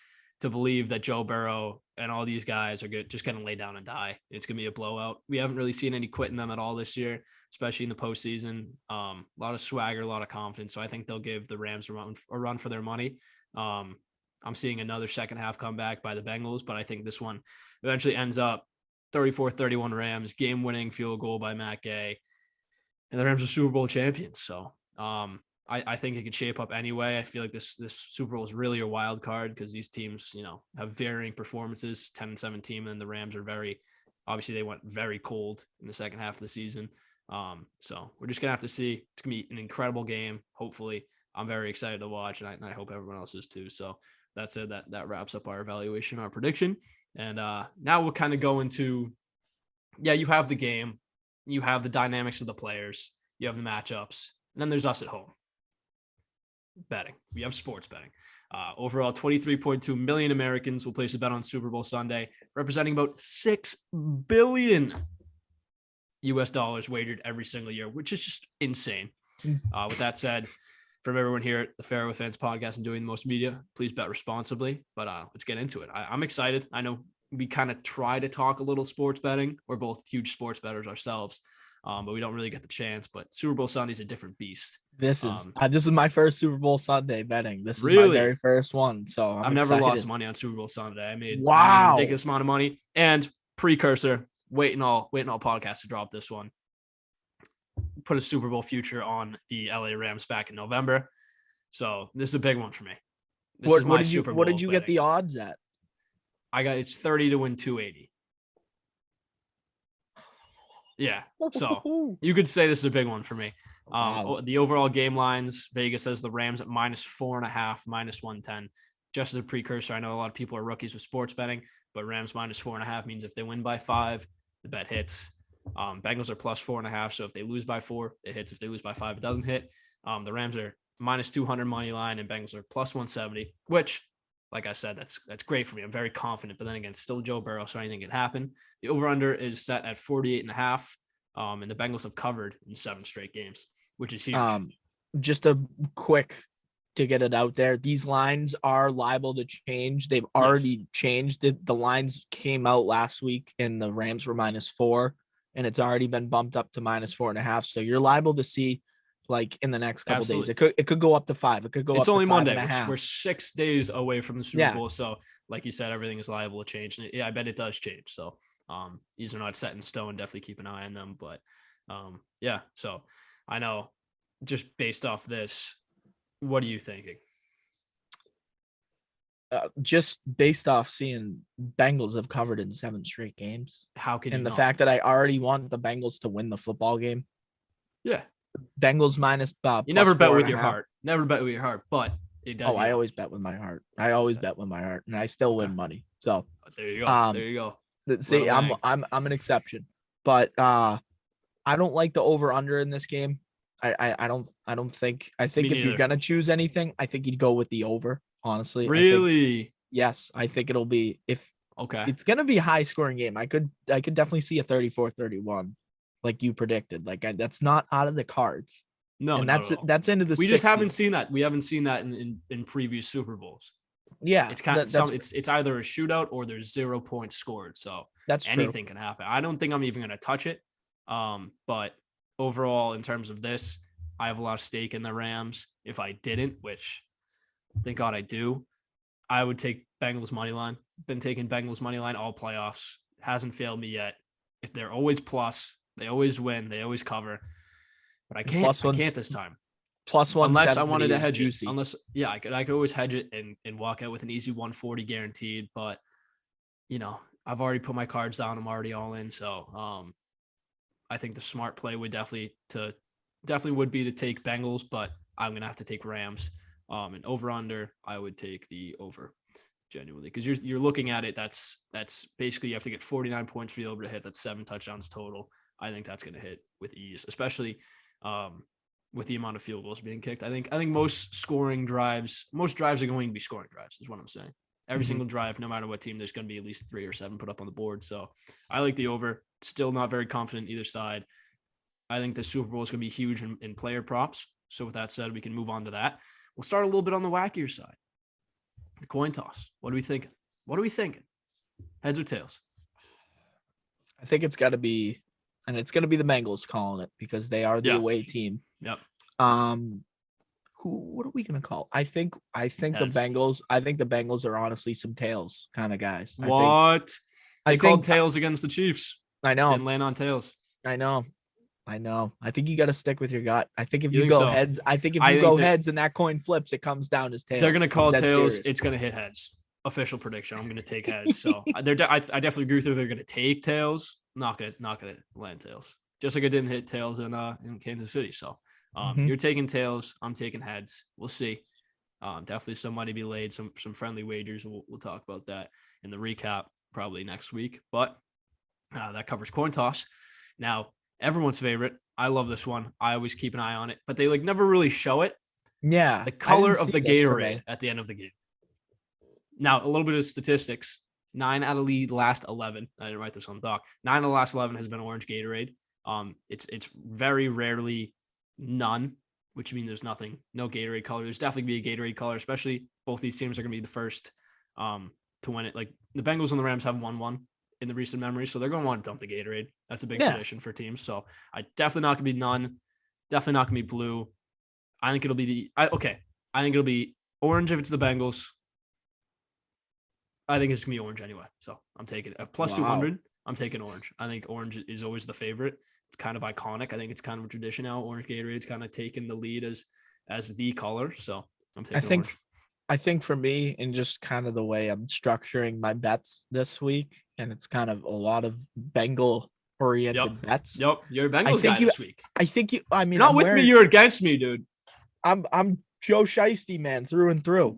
to believe that Joe Burrow and all these guys are just going to lay down and die. It's going to be a blowout. We haven't really seen any quitting them at all this year, especially in the postseason. A lot of swagger, a lot of confidence. So I think they'll give the Rams a run for their money. I'm seeing another second half comeback by the Bengals, but I think this one eventually ends up 34-31 Rams, game-winning field goal by Matt Gay, and the Rams are Super Bowl champions. So I think it could shape up anyway. I feel like this Super Bowl is really a wild card because these teams, have varying performances, 10-17, and the Rams are obviously they went very cold in the second half of the season. So we're just going to have to see. It's going to be an incredible game. Hopefully I'm very excited to watch, and I hope everyone else is too. So that's it. That wraps up our evaluation, our prediction. And now we'll kind of go into, you have the game, you have the dynamics of the players, you have the matchups, and then there's us at home. Betting. We have sports betting. Overall, 23.2 million Americans will place a bet on Super Bowl Sunday, representing about $6 billion US dollars wagered every single year, which is just insane. With that said, from everyone here at the Fairweather Fans Podcast and doing the most media, please bet responsibly. But let's get into it. I'm excited. I know we kind of try to talk a little sports betting. We're both huge sports bettors ourselves, but we don't really get the chance. But Super Bowl Sunday is a different beast. This is my first Super Bowl Sunday betting. This is really? My very first one. So I've never lost money on Super Bowl Sunday. I made a ridiculous amount of money. And precursor, waiting all podcast to drop this one. Put a Super Bowl future on the LA Rams back in November. So this is a big one for me. What did you get the odds at? It's 30 to win 280. Yeah. So you could say this is a big one for me. Wow. The overall game lines, Vegas says the Rams at -4.5, -110. Just as a precursor, I know a lot of people are rookies with sports betting, but Rams -4.5 means if they win by 5, the bet hits. Bengals are +4.5, so if they lose by 4, it hits. If they lose by 5, it doesn't hit. The Rams are -200 money line, and Bengals are +170, which, like I said, that's great for me. I'm very confident, but then again, still Joe Burrow, so anything can happen. The over-under is set at 48.5, and the Bengals have covered in 7 straight games, which is huge. Just a quick to get it out there, these lines are liable to change. They've already changed. The lines came out last week, and the Rams were -4. And it's already been bumped up to -4.5. So you're liable to see, like, in the next couple days. It could go up to 5. It could go. It's up only to Monday. We're 6 days away from the Super Bowl. So, like you said, everything is liable to change. And I bet it does change. So, these are not set in stone. Definitely keep an eye on them. But, So I know, just based off this, what are you thinking? Just based off seeing Bengals have covered in 7 straight games. How can you? And the fact that I already want the Bengals to win the football game. Yeah. Bengals minus. You never bet with your heart. Never bet with your heart, but it does. I always bet with my heart. Bet with my heart, and I still win money. So there you go. There you go. See, I'm an exception, but I don't like the over under in this game. I don't think. I think if you're gonna choose anything, I think you'd go with the over. Honestly, really? Yes, I think it'll be it's gonna be a high scoring game. I could definitely see a 34-31, like you predicted. Like that's not out of the cards. No, and that's into the. We just haven't seen that. We haven't seen that in previous Super Bowls. Yeah, it's kind of it's either a shootout or there's 0 points scored. So that's anything can happen. I don't think I'm even gonna touch it. But overall, in terms of this, I have a lot of stake in the Rams. If I didn't, which thank God I do, I would take Bengals money line. Been taking Bengals money line all playoffs. Hasn't failed me yet. If they're always plus, they always win, they always cover. But I can't this time. +170 unless I wanted to hedge juicy. It. I could always hedge it and walk out with an easy 140 guaranteed. But I've already put my cards down. I'm already all in. So I think the smart play would definitely would be to take Bengals, but I'm gonna have to take Rams. And over under, I would take the over, genuinely, because you're looking at it. That's basically you have to get 49 points for the over to hit. That's 7 touchdowns total. I think that's going to hit with ease, especially with the amount of field goals being kicked. I think most drives are going to be scoring drives, is what I'm saying. Every single drive, no matter what team, there's going to be at least 3 or 7 put up on the board. So I like the over. Still not very confident either side. I think the Super Bowl is going to be huge in player props. So with that said, we can move on to that. We'll start a little bit on the wackier side. The coin toss. What are we thinking? Heads or tails? I think it's got to be, and it's going to be the Bengals calling it because they are the away team. Yep. What are we going to call? I think Heads. the Bengals. I think the Bengals are honestly some tails kind of guys. What? They called tails against the Chiefs. I know. Didn't land on tails. I know. I think you got to stick with your gut. I think if you go heads, heads and that coin flips, it comes down as tails. They're going to call tails. Serious. It's going to hit heads. Official prediction. I'm going to take heads. So I definitely agree with you. They're going to take tails. Not going to land tails. Just like I didn't hit tails in Kansas City. So you're taking tails. I'm taking heads. We'll see. Definitely some money be laid. Some friendly wagers. We'll talk about that in the recap probably next week. But that covers coin toss. Now, everyone's favorite. I love this one. I always keep an eye on it, but they never really show it. Yeah. The color of the Gatorade at the end of the game. Now, a little bit of statistics. 9 out of the last 11. I didn't write this on the doc. 9 of the last 11 has been orange Gatorade. It's very rarely none, which means there's nothing, no Gatorade color. There's definitely be a Gatorade color, especially both these teams are going to be the first to win it. Like the Bengals and the Rams have won one in the recent memory, so they're going to want to dump the Gatorade. That's a big tradition for teams. So I definitely not going to be none. Definitely not going to be blue. I think it'll be I think it'll be orange if it's the Bengals. I think it's going to be orange anyway. So I'm taking it. Plus 200, I'm taking orange. I think orange is always the favorite. It's kind of iconic. I think it's kind of a tradition now. Orange Gatorade's kind of taken the lead as the color. So I'm taking orange. I think for me, and just kind of the way I'm structuring my bets this week, and it's kind of a lot of Bengal-oriented bets. Yep, you're a Bengals guy this week. I mean, not with me, you're against me, dude. I'm Joe Shiesty, man, through and through.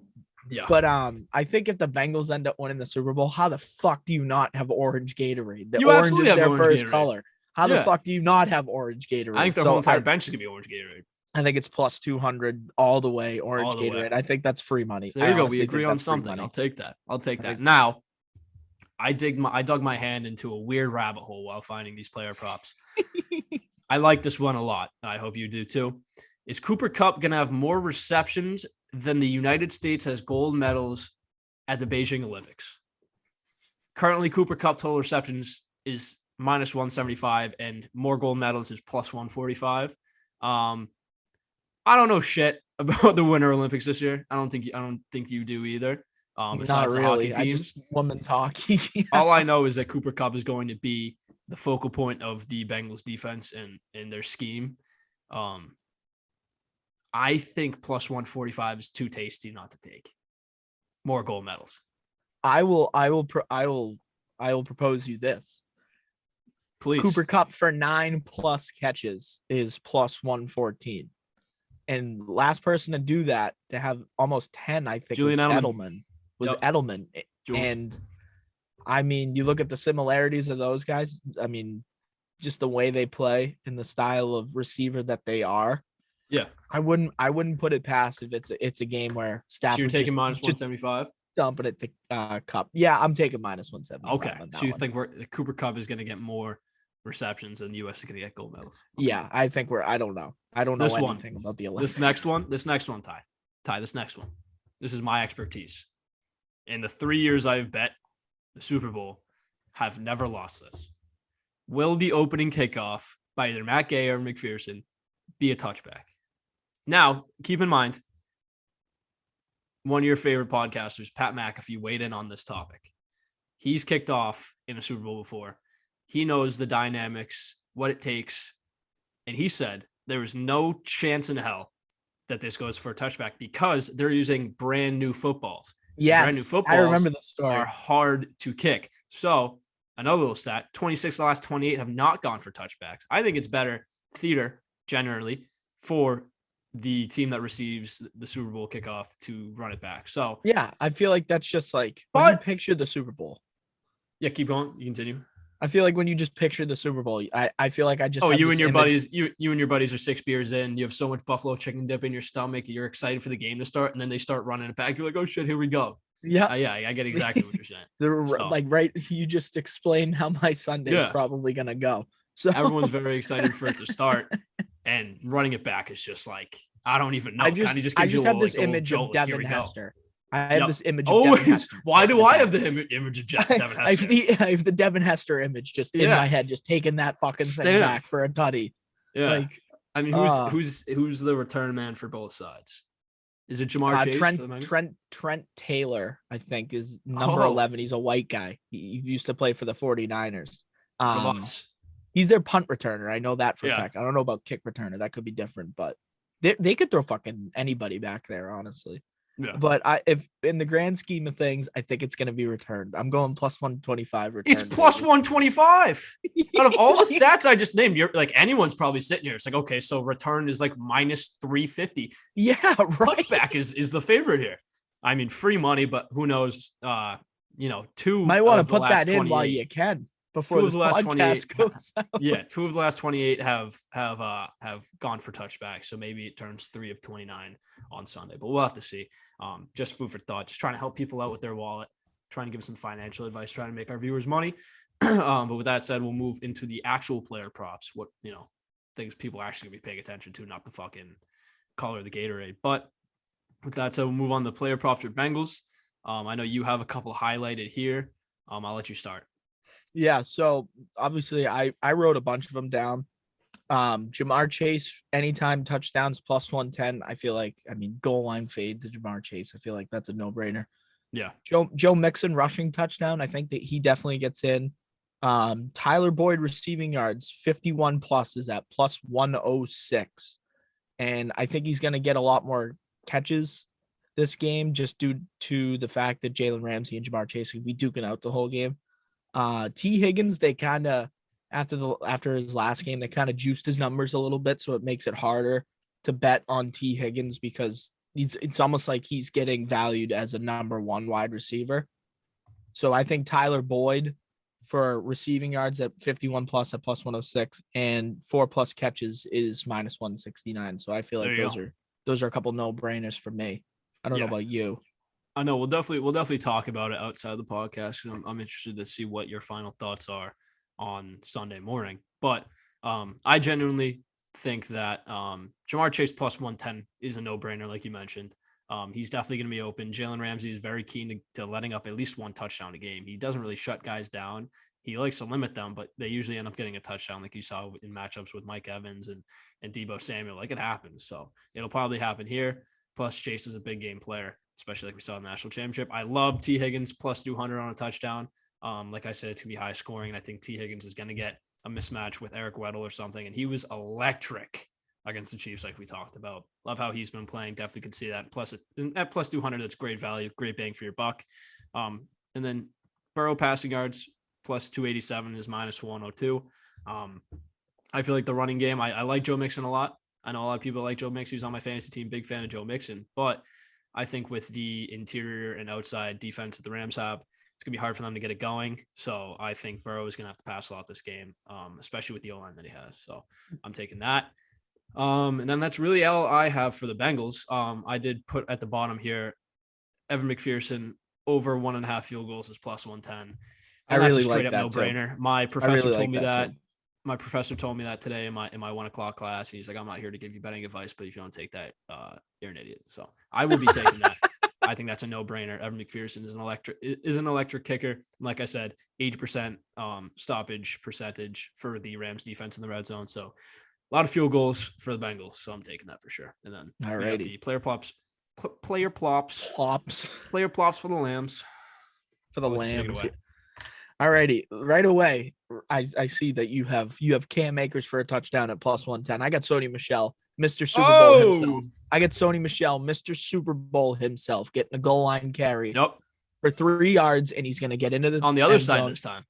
Yeah. But I think if the Bengals end up winning the Super Bowl, how the fuck do you not have orange Gatorade? The orange is their first color. How the fuck do you not have orange Gatorade? I think the whole entire bench is gonna be orange Gatorade. I think it's plus 200 all the way, orange Gatorade. I think that's free money. So there you go. We agree on something. I'll take that. Now, I dug my hand into a weird rabbit hole while finding these player props. I like this one a lot. I hope you do too. Is Cooper Kupp going to have more receptions than the United States has gold medals at the Beijing Olympics? Currently, Cooper Kupp total receptions is minus 175 and more gold medals is plus 145. I don't know shit about the Winter Olympics this year. I don't think you do either. Besides Not really. the hockey teams, women's hockey. All I know is that Cooper Kupp is going to be the focal point of the Bengals defense and their scheme. I think plus 145 is too tasty not to take. More gold medals. I will propose you this. Please. Cooper Kupp for 9+ catches is plus 114. And last person to do that, to have almost 10, I think, was Edelman. Edelman. And I mean, you look at the similarities of those guys. I mean, just the way they play and the style of receiver that they are. Yeah. I wouldn't put it past if it's a game where Stafford. So you're taking minus 175? Dumping it to Kupp. Yeah, I'm taking minus 175. Okay. So you think Cooper Kupp is going to get more receptions and the U.S. is going to get gold medals? Okay. Yeah, I think I don't know. I don't know anything about the Olympics. This next one, Ty, this next one. This is my expertise. In the 3 years I've bet the Super Bowl, have never lost this. Will the opening kickoff by either Matt Gay or McPherson be a touchback? Now, keep in mind, one of your favorite podcasters, Pat McAfee, weighed in on this topic. He's kicked off in a Super Bowl before. He knows the dynamics, what it takes. And he said there is no chance in hell that this goes for a touchback because they're using brand new footballs. Yes, brand new footballs I remember the story. Are hard to kick. So another little stat, 26 of the last 28 have not gone for touchbacks. I think it's better theater generally for the team that receives the Super Bowl kickoff to run it back. So yeah, I feel like that's just like when you picture the Super Bowl. Yeah, keep going. You continue. I feel like when you just picture the Super Bowl, I feel like I just have you this and your image. buddies, you and your buddies are 6 beers in. You have so much buffalo chicken dip in your stomach. You're excited for the game to start, and then they start running it back. You're like, oh shit, here we go. Yeah, Yeah, I get exactly what you're saying. like right. You just explained how my Sunday is probably gonna go. So everyone's very excited for it to start, and running it back is just like I don't even know. I just have this image of Devin Hester. I have this image of Devin Hester. Why do I have the image of Devin Hester? I have the Devin Hester image just in my head, just taking that fucking thing back for a tutty. Yeah. Like, I mean, who's the return man for both sides? Is it Jamar Chase? Trent Taylor, I think, is number 11. He's a white guy. He used to play for the 49ers. He's their punt returner. I know that for a fact. I don't know about kick returner. That could be different, but they could throw fucking anybody back there, honestly. Yeah. But if in the grand scheme of things, I think it's going to be returned. I'm going plus 125. Return, it's plus 125. Out of all the stats I just named, you're like anyone's probably sitting here. It's like, okay, so return is like minus 350. Yeah, right. Touchback is the favorite here. I mean, free money, but who knows? Two might want to put that in while you can. Before the last 28 goes out. Yeah, 2 of the last 28 have gone for touchback. So maybe it turns 3 of 29 on Sunday, but we'll have to see. Just food for thought, just trying to help people out with their wallet, trying to give some financial advice, trying to make our viewers money. But with that said, we'll move into the actual player props. What things people are actually gonna be paying attention to, not the fucking color of the Gatorade. But with that said, we'll move on to player props for Bengals. I know you have a couple highlighted here. I'll let you start. Yeah, so obviously I wrote a bunch of them down. Jamar Chase, anytime touchdowns plus 110. I feel like, goal line fade to Jamar Chase. I feel like that's a no-brainer. Yeah. Joe Mixon rushing touchdown. I think that he definitely gets in. Tyler Boyd receiving yards, 51 plus is at plus 106. And I think he's going to get a lot more catches this game just due to the fact that Jalen Ramsey and Jamar Chase will be duking out the whole game. T. Higgins, they kind of after his last game, they kind of juiced his numbers a little bit, so it makes it harder to bet on T. Higgins because it's almost like he's getting valued as a number 1 wide receiver. So I think Tyler Boyd for receiving yards at 51 plus at plus 106 and 4 plus catches is minus 169. So I feel like those are a couple no-brainers for me. I don't know about you. I know we'll definitely talk about it outside the podcast. I'm interested to see what your final thoughts are on Sunday morning. But I genuinely think that Jamar Chase plus 110 is a no-brainer, like you mentioned. He's definitely going to be open. Jalen Ramsey is very keen to letting up at least 1 touchdown a game. He doesn't really shut guys down. He likes to limit them, but they usually end up getting a touchdown, like you saw in matchups with Mike Evans and Deebo Samuel. Like, it happens. So it'll probably happen here. Plus, Chase is a big game player, especially like we saw in the national championship. I love T. Higgins plus 200 on a touchdown. Like I said, it's going to be high scoring. And I think T. Higgins is going to get a mismatch with Eric Weddle or something. And he was electric against the Chiefs, like we talked about. Love how he's been playing. Definitely could see that. Plus, at plus 200, that's great value, great bang for your buck. And then Burrow passing yards plus 287 is minus 102. I feel like the running game, I like Joe Mixon a lot. I know a lot of people like Joe Mixon. He's on my fantasy team. Big fan of Joe Mixon. But I think with the interior and outside defense that the Rams have, it's going to be hard for them to get it going. So I think Burrow is going to have to pass a lot this game, especially with the O-line that he has. So I'm taking that. And then that's really all I have for the Bengals. I did put at the bottom here, Evan McPherson over 1.5 field goals is plus 110. And I really straight like up that no-brainer. Too. My professor told me that. Too. My professor told me that today in my 1 o'clock class. He's like, I'm not here to give you betting advice, but if you don't take that, you're an idiot. So I will be taking that. I think that's a no-brainer. Evan McPherson is an electric kicker. Like I said, 80% stoppage percentage for the Rams defense in the red zone. So a lot of field goals for the Bengals. So I'm taking that for sure. And then the player plops for the Lambs. For the Lambs. All righty. Right away, I see that you have Cam Akers for a touchdown at plus 110. I got Sony Michel, Mr. Super Bowl himself. I got Sony Michel, Mr. Super Bowl himself, getting a goal line carry for 3 yards, and he's going to get into the on the other side this time.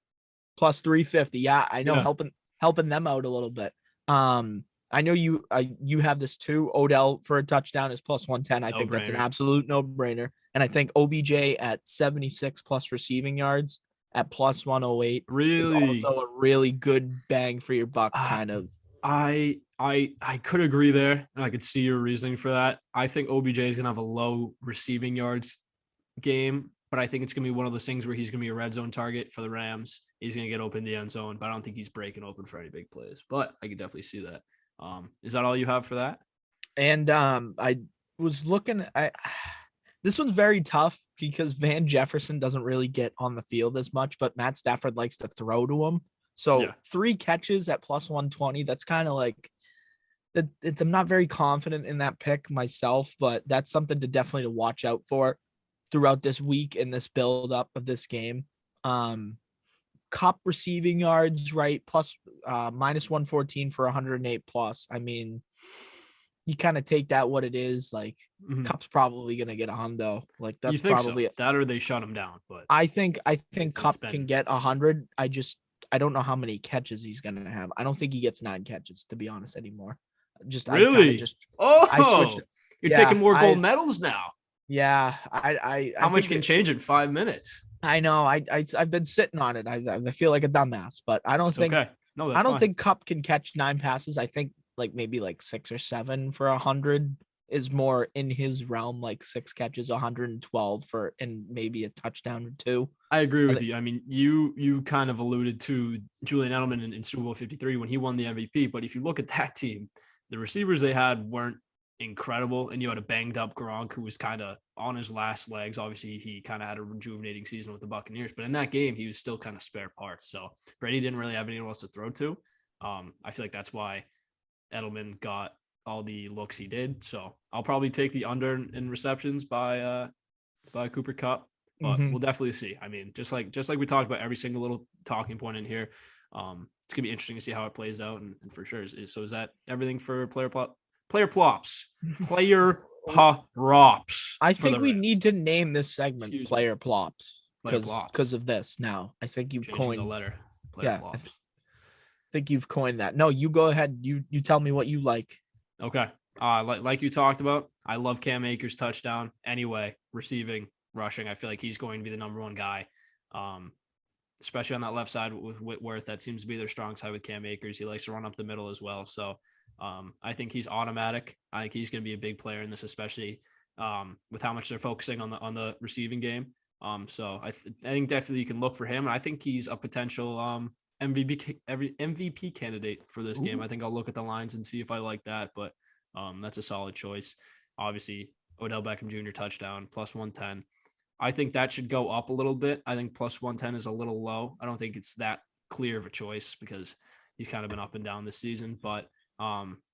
Plus 350. Yeah, I know, helping them out a little bit. I know you have this too. Odell for a touchdown is plus 110. I think that's an absolute no-brainer. And I think OBJ at 76 plus receiving yards at plus 108 is Really? also a really good bang for your buck kind of. I could agree there, and I could see your reasoning for that. I think OBJ is gonna have a low receiving yards game, but I think it's gonna be one of those things where he's gonna be a red zone target for the Rams. He's gonna get open the end zone, but I don't think he's breaking open for any big plays. But I could definitely see that. Is that all you have for that? And I was looking I this one's very tough because Van Jefferson doesn't really get on the field as much, but Matt Stafford likes to throw to him. So Yeah. 3 catches at plus 120, that's kind of like that. I'm not very confident in that pick myself, but that's something to definitely to watch out for throughout this week in this build up of this game. Cup receiving yards, right? Plus minus 114 for 108 plus. I mean, you kind of take that what it is. Like Cup's probably gonna get a hundo. Like You that's think so? probably That or they shut him down, but I think Cup been- can get 100. I don't know how many catches he's gonna have. I don't think he gets 9 catches, to be honest, anymore. really. I switched. You're Yeah, taking more gold medals now. Yeah, I How much think can change in 5 minutes? I know. I've been sitting on it. I feel like a dumbass, but I don't It's think okay. No, that's I don't fine. think Cup can catch 9 passes. I think like maybe like 6 or 7 for 100 is more in his realm. Like 6 catches, 112 for and maybe a touchdown or 2. I agree with you. I mean, you kind of alluded to Julian Edelman in Super Bowl 53 when he won the MVP. But if you look at that team, the receivers they had weren't incredible. And you had a banged up Gronk who was kind of on his last legs. Obviously, he kind of had a rejuvenating season with the Buccaneers. But in that game, he was still kind of spare parts. So Brady didn't really have anyone else to throw to. I feel like that's why Edelman got all the looks he did. So I'll probably take the under in receptions by Cooper Kupp. But we'll definitely see. I mean, just like we talked about every single little talking point in here, it's gonna be interesting to see how it plays out. And for sure, so is that everything for player plops? Player props. I think we need to name this segment player plops because of this. Now I think you've coined the letter. Player plops. I think you've coined that. No, you go ahead. You tell me what you like. Okay. Like you talked about, I love Cam Akers' touchdown. Anyway, receiving, rushing, I feel like he's going to be the number one guy, especially on that left side with Whitworth. That seems to be their strong side with Cam Akers. He likes to run up the middle as well. So I think he's automatic. I think he's going to be a big player in this, especially with how much they're focusing on the receiving game. So I think definitely you can look for him. And I think he's a potential MVP candidate for this game. I think I'll look at the lines and see if I like that, but that's a solid choice. Obviously, Odell Beckham Jr. touchdown plus 110. I think that should go up a little bit. I think plus 110 is a little low. I don't think it's that clear of a choice because he's kind of been up and down this season. But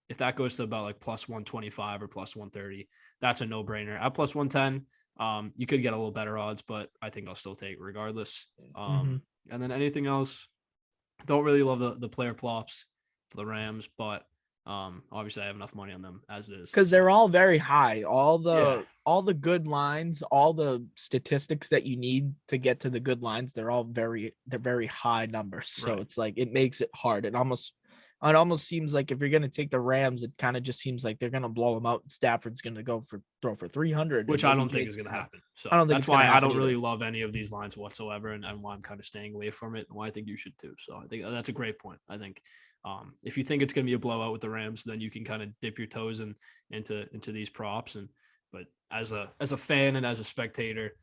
if that goes to about like plus 125 or plus 130, that's a no-brainer. At plus 110, you could get a little better odds, but I think I'll still take it regardless. And then anything else, don't really love the player plops for the Rams, but obviously I have enough money on them as it is because they're all very high. All the good lines, all the statistics that you need to get to the good lines, they're very high numbers. So It's like it makes it hard. It almost seems like if you're going to take the Rams, it kind of just seems like they're going to blow them out. Stafford's going to throw for 300, which I don't think is going to happen. So I don't think that's why I don't really love any of these lines whatsoever, and why I'm kind of staying away from it, and why I think you should too. So I think that's a great point. I think if you think it's going to be a blowout with the Rams, then you can kind of dip your toes into these props. But as a fan and as a spectator,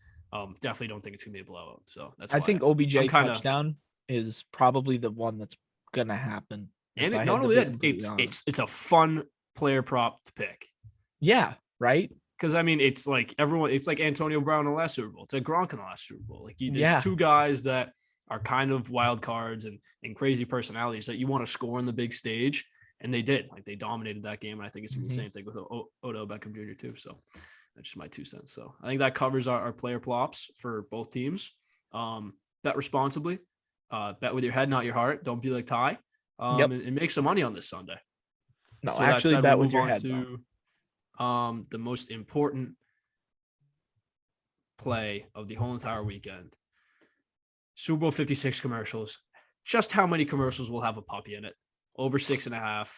definitely don't think it's going to be a blowout. So that's why I think OBJ touchdown is probably the one that's going to happen. And not only that, it's a fun player prop to pick. Yeah, right. Because I mean, it's like it's like Antonio Brown in the last Super Bowl. It's like Gronk in the last Super Bowl. Like there's two guys that are kind of wild cards and crazy personalities that you want to score on the big stage, and they did. Like they dominated that game, and I think it's gonna be the same thing with Odell Beckham Jr. too. So that's just my 2 cents. So I think that covers our player plops for both teams. Bet responsibly. Bet with your head, not your heart. Don't be like Ty. And make some money on this Sunday. No, so actually bet with your head. To, the most important play of the whole entire weekend. Super Bowl 56 commercials. Just how many commercials will have a puppy in it? Over 6.5,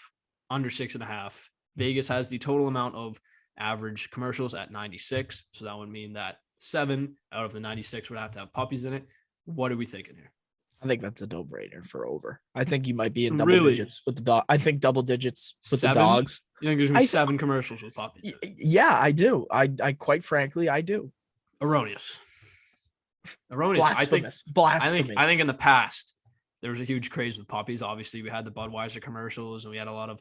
under 6.5. Vegas has the total amount of average commercials at 96. So that would mean that 7 out of the 96 would have to have puppies in it. What are we thinking here? I think that's a no-brainer for over. I think you might be in double Really? digits with the dog. I think double digits with the 7? dogs. You think there's gonna be 7 commercials with puppies? Yeah, I do. I quite frankly, I do. Erroneous. Blasphemous. Blasphemy. I think in the past there was a huge craze with puppies. Obviously, we had the Budweiser commercials, and we had a lot of,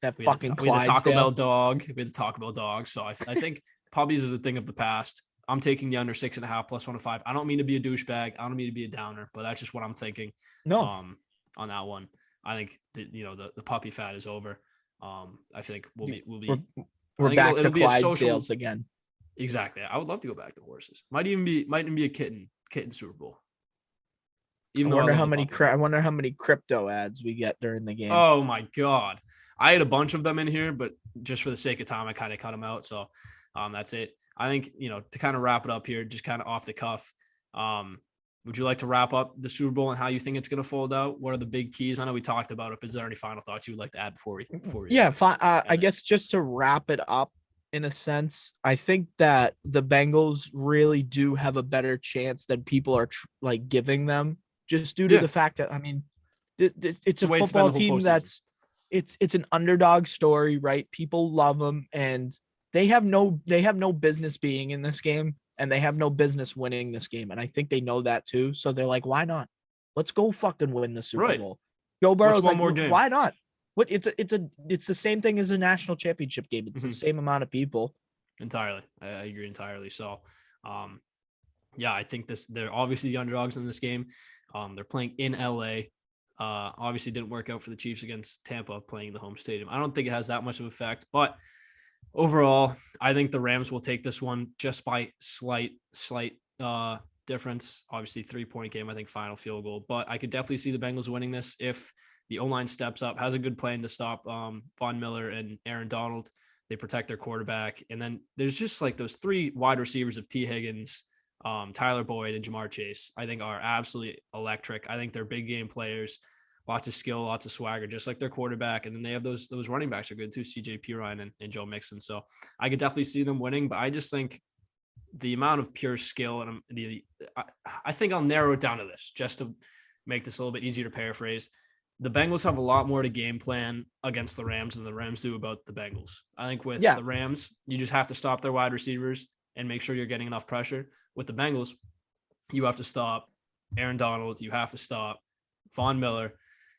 that we fucking had the Taco Clydesdale. Bell dog. We had the Taco Bell dog. So I think puppies is a thing of the past. I'm taking the under 6.5 plus 105. I don't mean to be a douchebag. I don't mean to be a downer, but that's just what I'm thinking. No. On that one, I think the puppy fad is over. I think we'll be We're back to Clydesdales again. Exactly. I would love to go back to horses. Might even be a kitten Super Bowl. I wonder how many crypto ads we get during the game. Oh my God. I had a bunch of them in here, but just for the sake of time, I kind of cut them out. So that's it. I think, to kind of wrap it up here, just kind of off the cuff. Would you like to wrap up the Super Bowl and how you think it's going to fold out? What are the big keys? I know we talked about it, but is there any final thoughts you would like to add before we Yeah, I guess just to wrap it up in a sense, I think that the Bengals really do have a better chance than people are giving them, just due to the fact that, I mean, it's a football team that's it's an underdog story, right? People love them, and they have no business being in this game, and they have no business winning this game. And I think they know that too. So they're like, why not? Let's go fucking win the Super Bowl. Joe Burrow's like, why not? What it's the same thing as a national championship game. It's the same amount of people. Entirely. I agree entirely. So, I think they're obviously the underdogs in this game. They're playing in LA. Obviously didn't work out for the Chiefs against Tampa playing the home stadium. I don't think it has that much of an effect, but overall, I think the Rams will take this one just by slight difference. Obviously 3-point game, I think final field goal, but I could definitely see the Bengals winning this if the O-line steps up, has a good plan to stop Von Miller and Aaron Donald. They protect their quarterback. And then there's just those 3 wide receivers of T. Higgins, Tyler Boyd, and Jamar Chase, I think are absolutely electric. I think they're big game players, lots of skill, lots of swagger, just like their quarterback. And then they have those running backs are good too, CJ Pirine and Joe Mixon. So I could definitely see them winning, but I just think the amount of pure skill and I think I'll narrow it down to this just to make this a little bit easier to paraphrase. The Bengals have a lot more to game plan against the Rams than the Rams do about the Bengals. I think with the Rams, you just have to stop their wide receivers and make sure you're getting enough pressure. With the Bengals, you have to stop Aaron Donald. You have to stop Von Miller.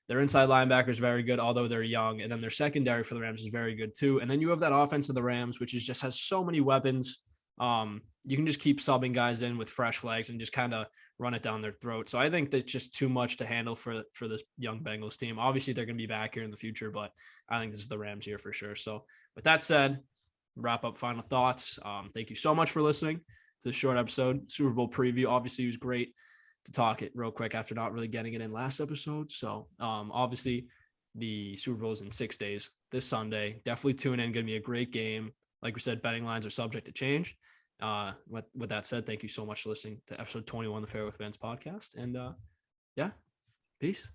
Their inside linebacker is very good, although they're young. And then their secondary for the Rams is very good too. And then you have that offense of the Rams, which just has so many weapons. You can just keep subbing guys in with fresh legs and just kind of run it down their throat. So I think that's just too much to handle for this young Bengals team. Obviously, they're going to be back here in the future, but I think this is the Rams here for sure. So with that said, wrap up final thoughts. Thank you so much for listening to this short episode. Super Bowl preview. Obviously, it was great to talk it real quick after not really getting it in last episode. So obviously, the Super Bowl is in 6 days this Sunday. Definitely tune in. Going to be a great game. Like we said, betting lines are subject to change. With that said, thank you so much for listening to episode 21 of the Fairweather Fans Podcast. And peace.